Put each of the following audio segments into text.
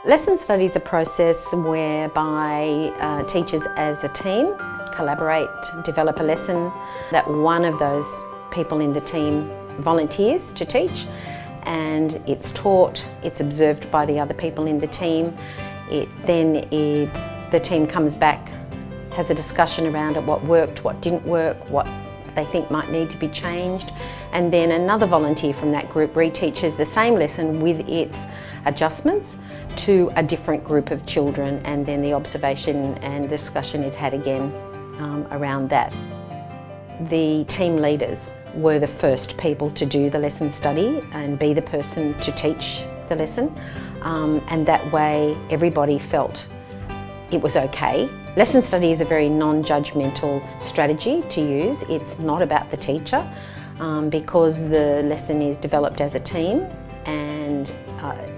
Lesson study is a process whereby teachers as a team collaborate, develop a lesson that one of those people in the team volunteers to teach, and it's taught, it's observed by the other people in the team. The team comes back, has a discussion around it, what worked, what didn't work, what they think might need to be changed, and then another volunteer from that group reteaches the same lesson with its adjustments to a different group of children, and then the observation and discussion is had again around that. The team leaders were the first people to do the lesson study and be the person to teach the lesson, and that way everybody felt it was okay. Lesson study is a very non-judgmental strategy to use. It's not about the teacher because the lesson is developed as a team, and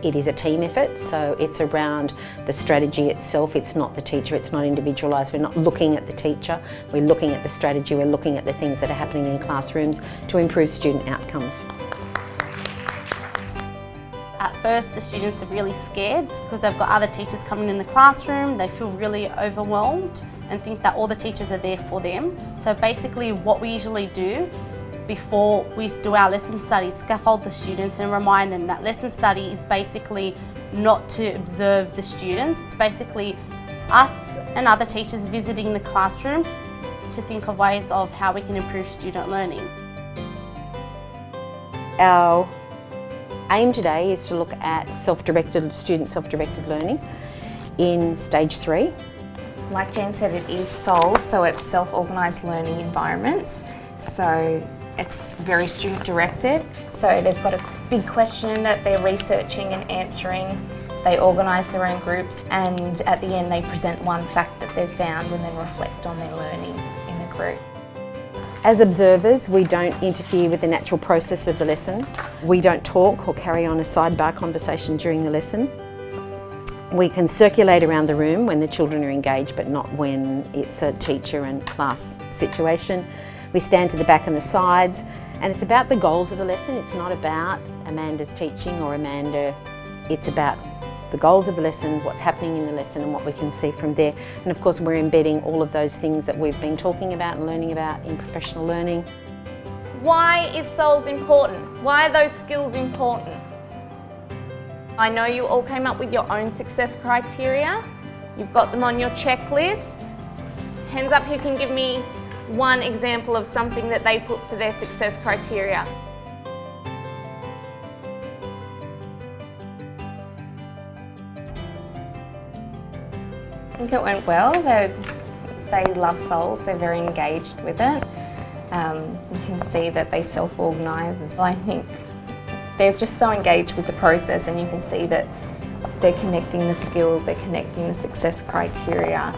it is a team effort, so it's around the strategy itself. It's not the teacher, it's not individualised. We're not looking at the teacher, we're looking at the strategy, we're looking at the things that are happening in classrooms to improve student outcomes. At first, the students are really scared because they've got other teachers coming in the classroom. They feel really overwhelmed and think that all the teachers are there for them. So basically what we usually do before we do our lesson study, scaffold the students and remind them that lesson study is basically not to observe the students. It's basically us and other teachers visiting the classroom to think of ways of how we can improve student learning. Our aim today is to look at student self-directed learning in stage 3. Like Jan said, it is SOLS, so it's self-organised learning environments. So it's very student directed. So they've got a big question that they're researching and answering. They organise their own groups, and at the end they present one fact that they've found and then reflect on their learning in the group. As observers, we don't interfere with the natural process of the lesson. We don't talk or carry on a sidebar conversation during the lesson. We can circulate around the room when the children are engaged, but not when it's a teacher and class situation. We stand to the back and the sides, and it's about the goals of the lesson. It's not about Amanda's teaching or Amanda. It's about the goals of the lesson, what's happening in the lesson and what we can see from there. And of course we're embedding all of those things that we've been talking about and learning about in professional learning. Why is SOLS important? Why are those skills important? I know you all came up with your own success criteria. You've got them on your checklist. Hands up who can give me one example of something that they put for their success criteria. I think it went well. They love SOLS, they're very engaged with it. You can see that they self-organise. I think they're just so engaged with the process, and you can see that they're connecting the skills, they're connecting the success criteria,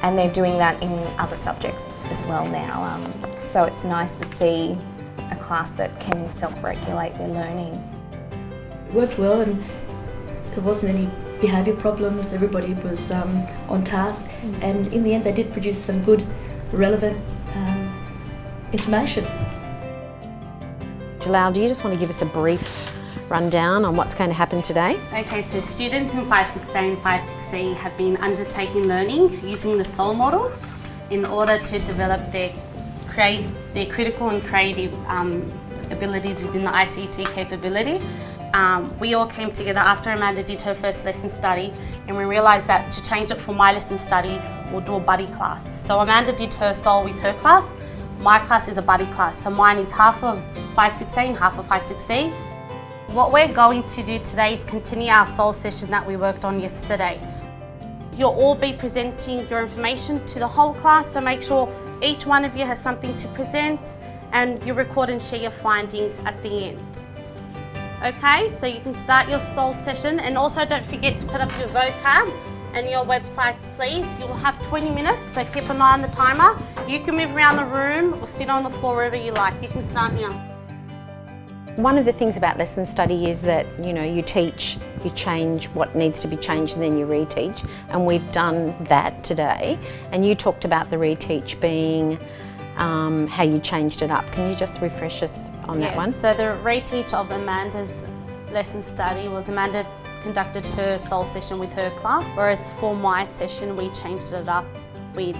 and they're doing that in other subjects as well now. So it's nice to see a class that can self-regulate their learning. It worked well, and there wasn't any behaviour problems. Everybody was on task, and in the end they did produce some good, relevant information. Jalal, do you just want to give us a brief rundown on what's going to happen today? Okay, so students in 5-6A and 5-6C have been undertaking learning using the SOL model in order to develop their critical and creative abilities within the ICT capability. We all came together after Amanda did her first lesson study, and we realised that to change it for my lesson study, we'll do a buddy class. So Amanda did her SOL with her class. My class is a buddy class, so mine is half of 5-6A and half of 5-6C. What we're going to do today is continue our SOL session that we worked on yesterday. You'll all be presenting your information to the whole class, so make sure each one of you has something to present, and you record and share your findings at the end. Okay, so you can start your SOL session, and also don't forget to put up your vocab and your websites, please. You'll have 20 minutes, so keep an eye on the timer. You can move around the room or sit on the floor wherever you like. You can start now. One of the things about lesson study is that, you teach, you change what needs to be changed, and then you reteach. And we've done that today. And you talked about the reteach being how you changed it up. Can you just refresh us on that one? So the reteach of Amanda's lesson study was Amanda conducted her soul session with her class, whereas for my session we changed it up with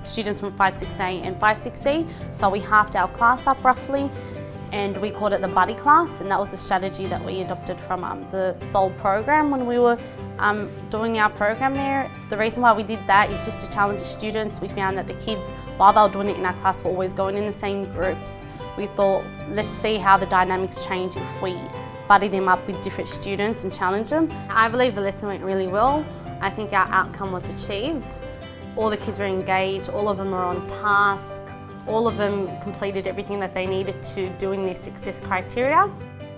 students from 5-6A and 5-6C. So we halved our class up roughly, and we called it the buddy class, and that was a strategy that we adopted from the soul program when we were doing our program there. The reason why we did that is just to challenge the students. We found that the kids, while they were doing it in our class, were always going in the same groups. We thought, let's see how the dynamics change if we buddy them up with different students and challenge them. I believe the lesson went really well. I think our outcome was achieved. All the kids were engaged, all of them were on task, all of them completed everything that they needed to doing their success criteria.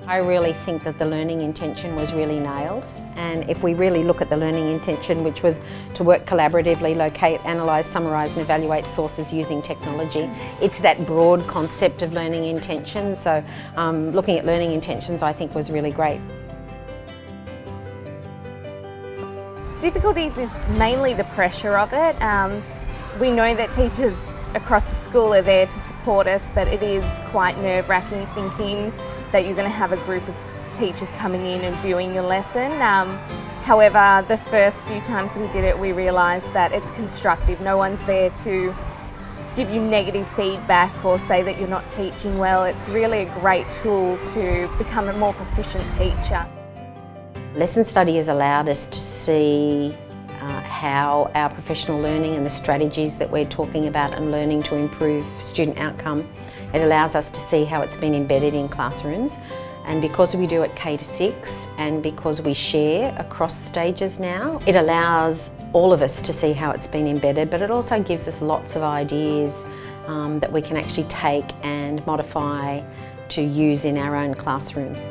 I really think that the learning intention was really nailed, and if we really look at the learning intention, which was to work collaboratively, locate, analyse, summarise and evaluate sources using technology, it's that broad concept of learning intention. So looking at learning intentions I think was really great. Difficulties is mainly the pressure of it. We know that teachers across the school are there to support us, but it is quite nerve-wracking thinking that you're going to have a group of teachers coming in and viewing your lesson. However, the first few times we did it, we realised that it's constructive. No one's there to give you negative feedback or say that you're not teaching well. It's really a great tool to become a more proficient teacher. Lesson study has allowed us to see how our professional learning and the strategies that we're talking about and learning to improve student outcome, it allows us to see how it's been embedded in classrooms. And because we do it K-6 and because we share across stages now, it allows all of us to see how it's been embedded, but it also gives us lots of ideas that we can actually take and modify to use in our own classrooms.